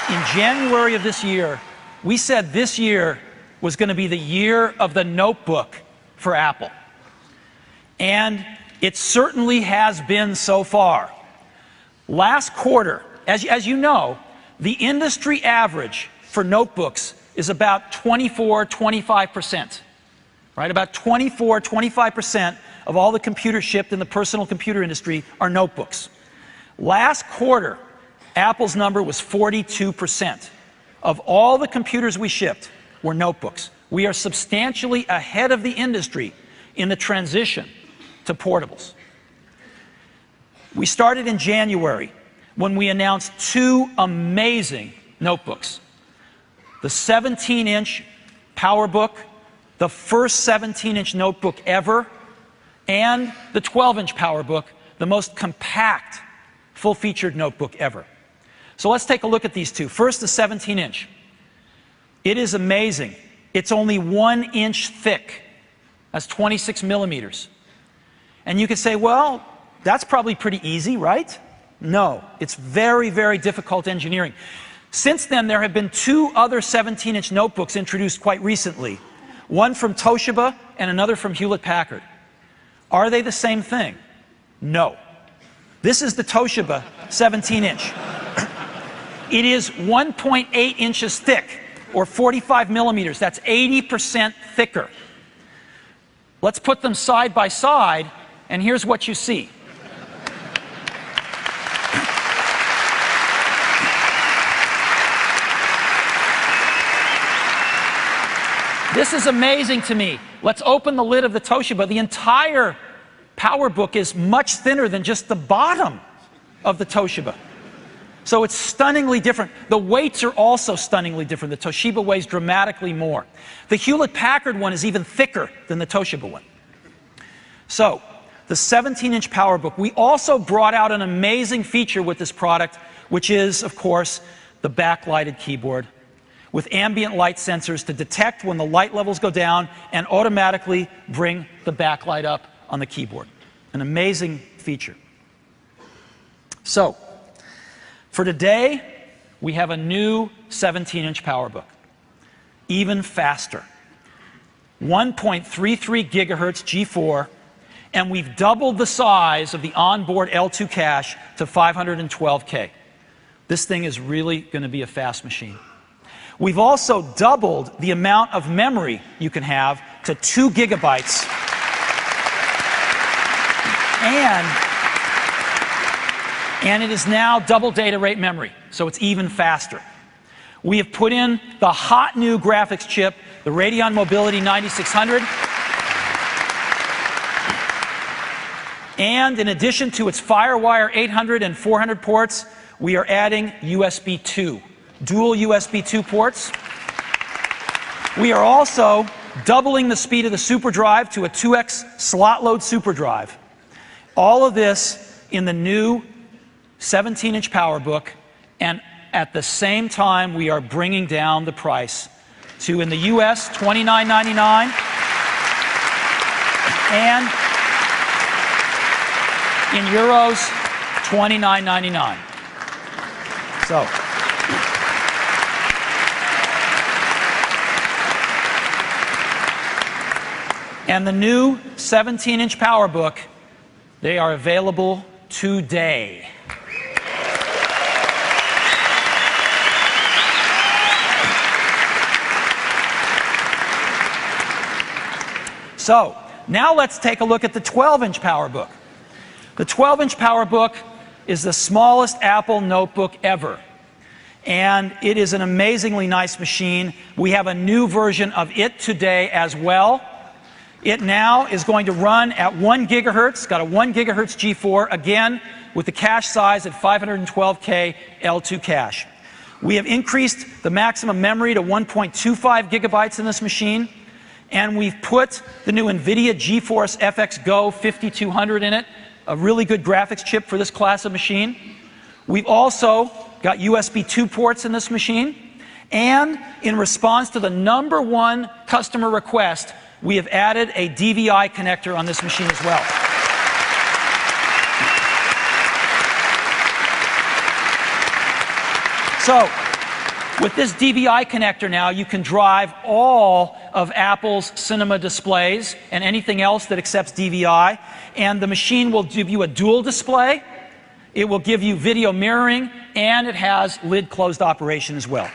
In January of this year, we said this year was going to be the year of the notebook for Apple. And it certainly has been so far. Last quarter, as you know, the industry average for notebooks is about 24–25%. Right? About 24–25% of all the computers shipped in the personal computer industry are notebooks. Last quarter, Apple's number was 42%. Of all the computers we shipped were notebooks. We are substantially ahead of the industry in the transition to portables. We started in January when we announced two amazing notebooks. The 17-inch PowerBook, the first 17-inch notebook ever, and the 12-inch PowerBook, the most compact, full-featured notebook ever. So let's take a look at these two. First, the 17-inch. It is amazing. It's only 1 inch thick. That's 26 millimeters. And you could say, well, that's probably pretty easy, right? No, it's very, very difficult engineering. Since then, there have been two other 17-inch notebooks introduced quite recently. One from Toshiba and another from Hewlett-Packard. Are they the same thing? No. This is the Toshiba 17-inch. It is 1.8 inches thick, or 45 millimeters. That's 80% thicker. Let's put them side by side, and here's what you see. This is amazing to me. Let's open the lid of the Toshiba. The entire PowerBook is much thinner than just the bottom of the Toshiba. So it's stunningly different. The weights are also stunningly different. The Toshiba weighs dramatically more. The Hewlett-Packard one is even thicker than the Toshiba one. So, the 17-inch PowerBook. We also brought out an amazing feature with this product, which is, of course, the backlighted keyboard with ambient light sensors to detect when the light levels go down and automatically bring the backlight up on the keyboard. An amazing feature. So, for today, we have a new 17-inch PowerBook, even faster. 1.33 gigahertz G4, and we've doubled the size of the onboard L2 cache to 512K. This thing is really going to be a fast machine. We've also doubled the amount of memory you can have to 2 gigabytes. And it is now double data rate memory, so it's even faster. We have put in the hot new graphics chip, the Radeon Mobility 9600. And in addition to its FireWire 800 and 400 ports, we are adding USB 2, dual USB 2 ports. We are also doubling the speed of the SuperDrive to a 2x slot load SuperDrive. All of this in the new 17-inch PowerBook, and at the same time we are bringing down the price to, in the US, $29.99, and in euros, $29.99. So, and the new 17-inch PowerBook, they are available today. So, now let's take a look at the 12-inch PowerBook. The 12-inch PowerBook is the smallest Apple notebook ever. And it is an amazingly nice machine. We have a new version of it today as well. It now is going to run at 1 gigahertz, got a 1 gigahertz G4, again, with the cache size at 512K L2 cache. We have increased the maximum memory to 1.25 gigabytes in this machine. And we've put the new NVIDIA GeForce FX Go 5200 in it, a really good graphics chip for this class of machine. We've also got USB 2 ports in this machine. And in response to the #1 customer request, we have added a DVI connector on this machine as well. So, With this DVI connector now, you can drive all of Apple's cinema displays and anything else that accepts DVI, and the machine will give you a dual display, it will give you video mirroring, and it has lid closed operation as well.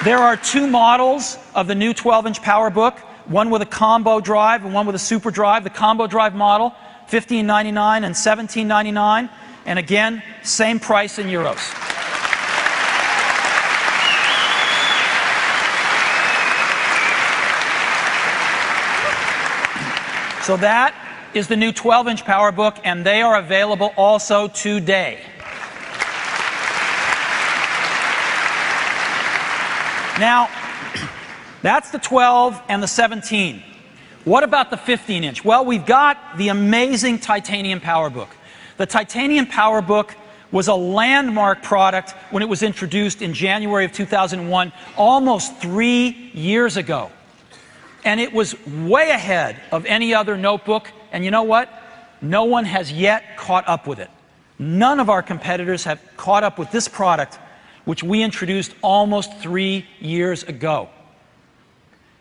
There are two models of the new 12-inch PowerBook, one with a combo drive and one with a super drive. The combo drive model, $15.99 and $17.99. And again, same price in euros. So that is the new 12-inch PowerBook, and they are available also today. Now, that's the 12 and the 17. What about the 15-inch? Well, we've got the amazing titanium PowerBook. The titanium PowerBook was a landmark product when it was introduced in January of 2001, almost 3 years ago. And it was way ahead of any other notebook. And you know what? No one has yet caught up with it. None of our competitors have caught up with this product, which we introduced almost 3 years ago.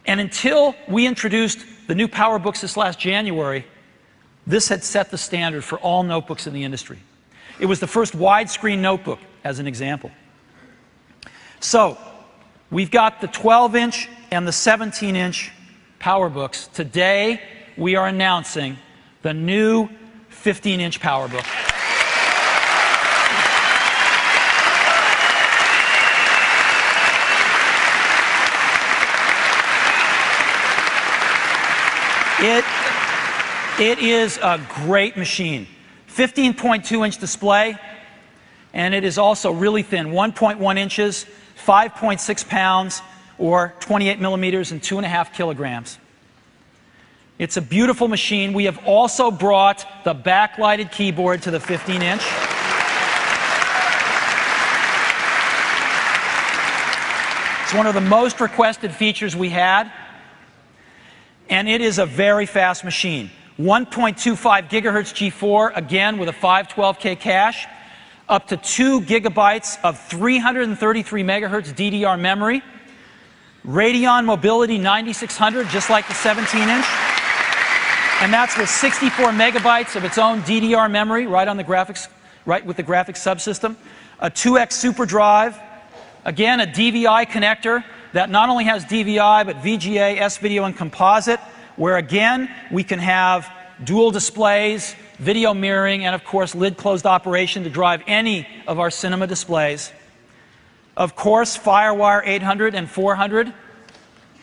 And until we introduced the new PowerBooks this last January, this had set the standard for all notebooks in the industry. It was the first widescreen notebook, as an example. So, we've got the 12-inch and the 17-inch PowerBooks. Today, we are announcing the new 15-inch PowerBook. It is a great machine. 15.2-inch display, and it is also really thin, 1.1 inches, 5.6 pounds, or 28 millimeters and 2.5 kilograms. It's a beautiful machine. We have also brought the backlighted keyboard to the 15-inch. It's one of the most requested features we had, and it is a very fast machine. 1.25 gigahertz G4, again with a 512K cache, up to 2 gigabytes of 333 megahertz DDR memory, Radeon Mobility 9600, just like the 17-inch, and that's with 64 megabytes of its own DDR memory right on the graphics, right with the graphics subsystem, a 2x super drive, again a DVI connector that not only has DVI but VGA, S-Video, and composite, where again we can have dual displays, video mirroring, and of course lid closed operation to drive any of our cinema displays. Of course, FireWire 800 and 400,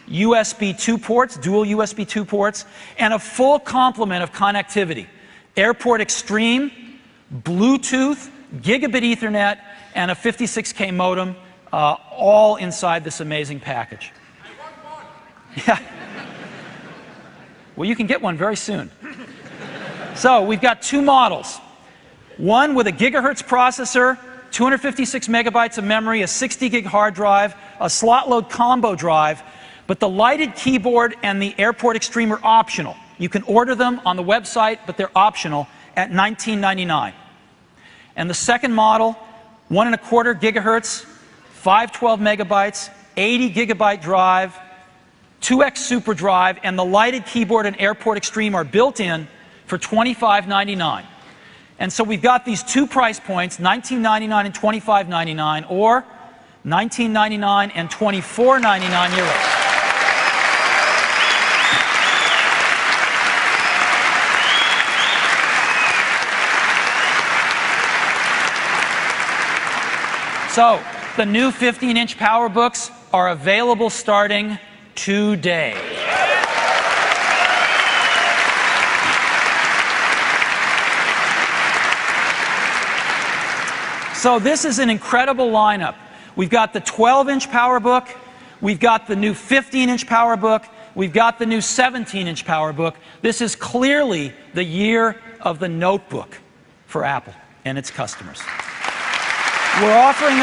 USB 2 ports, dual USB 2 ports, and a full complement of connectivity. Airport Extreme, Bluetooth, Gigabit Ethernet, and a 56K modem, all inside this amazing package. I want one. Yeah. Well, you can get one very soon. So we've got two models. One with a gigahertz processor, 256 megabytes of memory, a 60 gig hard drive, a slot load combo drive, but the lighted keyboard and the Airport Extreme are optional. You can order them on the website, but they're optional at $19.99. And the second model, 1.25 gigahertz, 512 megabytes, 80 gigabyte drive, 2x super drive, and the lighted keyboard and Airport Extreme are built in for $25.99. And so we've got these two price points, $19.99 and $25.99, or $19.99 and $24.99 euros. So, the new 15-inch PowerBooks are available starting today. So this is an incredible lineup. We've got the 12-inch PowerBook, we've got the new 15-inch PowerBook, we've got the new 17-inch PowerBook. This is clearly the year of the notebook for Apple and its customers. We're offering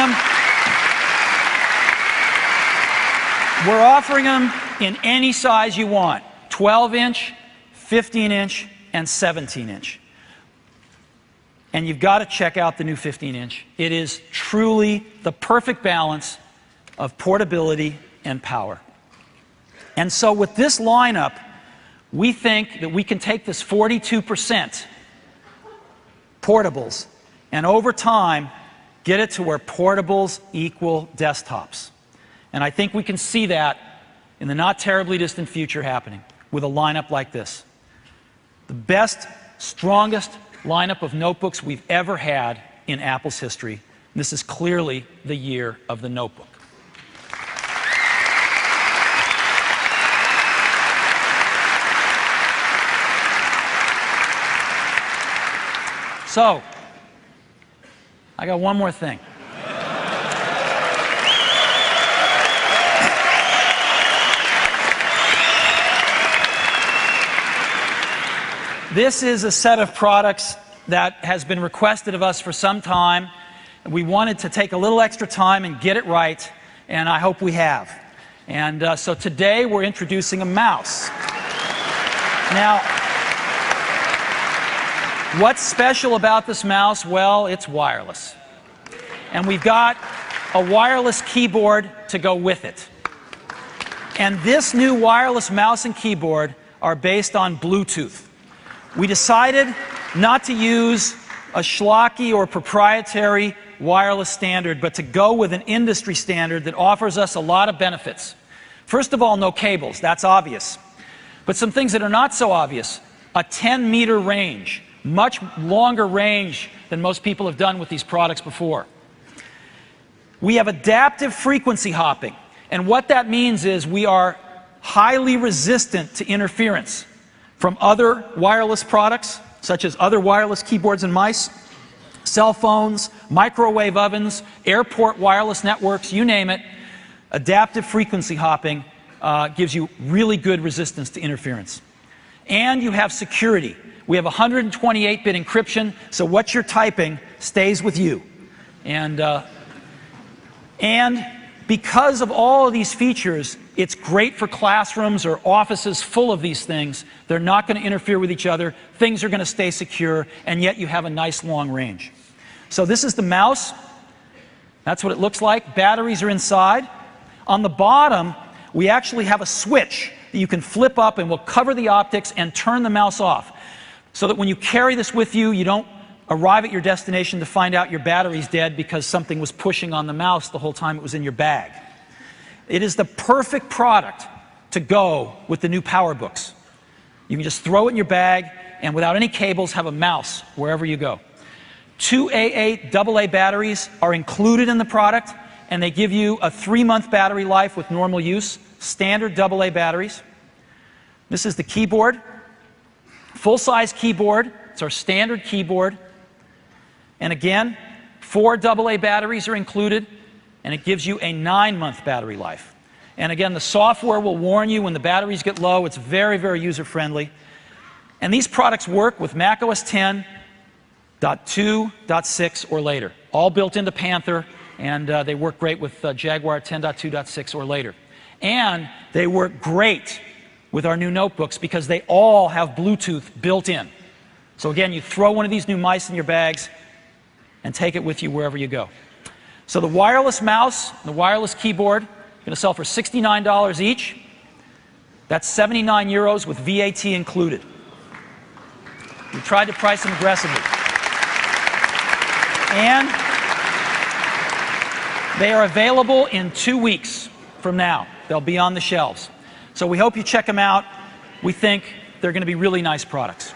them in any size you want, 12-inch, 15-inch, and 17-inch. and you've got to check out the new 15-inch. It is truly the perfect balance of portability and power. And so with this lineup, we think that we can take this 42% portables and over time get it to where portables equal desktops. And I think we can see that in the not terribly distant future happening with a lineup like this. The best, strongest lineup of notebooks we've ever had in Apple's history. This is clearly the year of the notebook. So, I got one more thing. This is a set of products that has been requested of us for some time. We wanted to take a little extra time and get it right, and I hope we have. And so today we're introducing a mouse. Now, what's special about this mouse? Well, it's wireless. And we've got a wireless keyboard to go with it. And this new wireless mouse and keyboard are based on Bluetooth. We decided not to use a schlocky or proprietary wireless standard, but to go with an industry standard that offers us a lot of benefits. First of all, no cables. That's obvious. But some things that are not so obvious. A 10-meter range. Much longer range than most people have done with these products before. We have adaptive frequency hopping. And what that means is we are highly resistant to interference from other wireless products, such as other wireless keyboards and mice, cell phones, microwave ovens, airport wireless networks, you name it. Adaptive frequency hopping gives you really good resistance to interference. And you have security. We have 128-bit encryption, so what you're typing stays with you. And because of all of these features, it's great for classrooms or offices full of these things. They're not going to interfere with each other. Things are going to stay secure, and yet you have a nice long range. So this is the mouse. That's what it looks like. Batteries are inside. On the bottom, we actually have a switch that you can flip up and will cover the optics and turn the mouse off, so that when you carry this with you, you don't arrive at your destination to find out your battery's dead because something was pushing on the mouse the whole time it was in your bag. It is the perfect product to go with the new PowerBooks. You can just throw it in your bag and without any cables have a mouse wherever you go. 2 A8 AA batteries are included in the product, and they give you a 3-month battery life with normal use, standard AA batteries. This is the keyboard. Full-size keyboard. It's our standard keyboard. And again, 4 AA batteries are included, and it gives you a 9-month battery life. And again, the software will warn you when the batteries get low. It's very, very user-friendly. And these products work with macOS 10.2.6 or later. All built into Panther, and they work great with Jaguar 10.2.6 or later. And they work great with our new notebooks because they all have Bluetooth built in. So again, you throw one of these new mice in your bags and take it with you wherever you go. So the wireless mouse and the wireless keyboard are going to sell for $69 each. That's 79 euros with VAT included. We tried to price them aggressively. And they are available in 2 weeks from now. They'll be on the shelves. So we hope you check them out. We think they're going to be really nice products.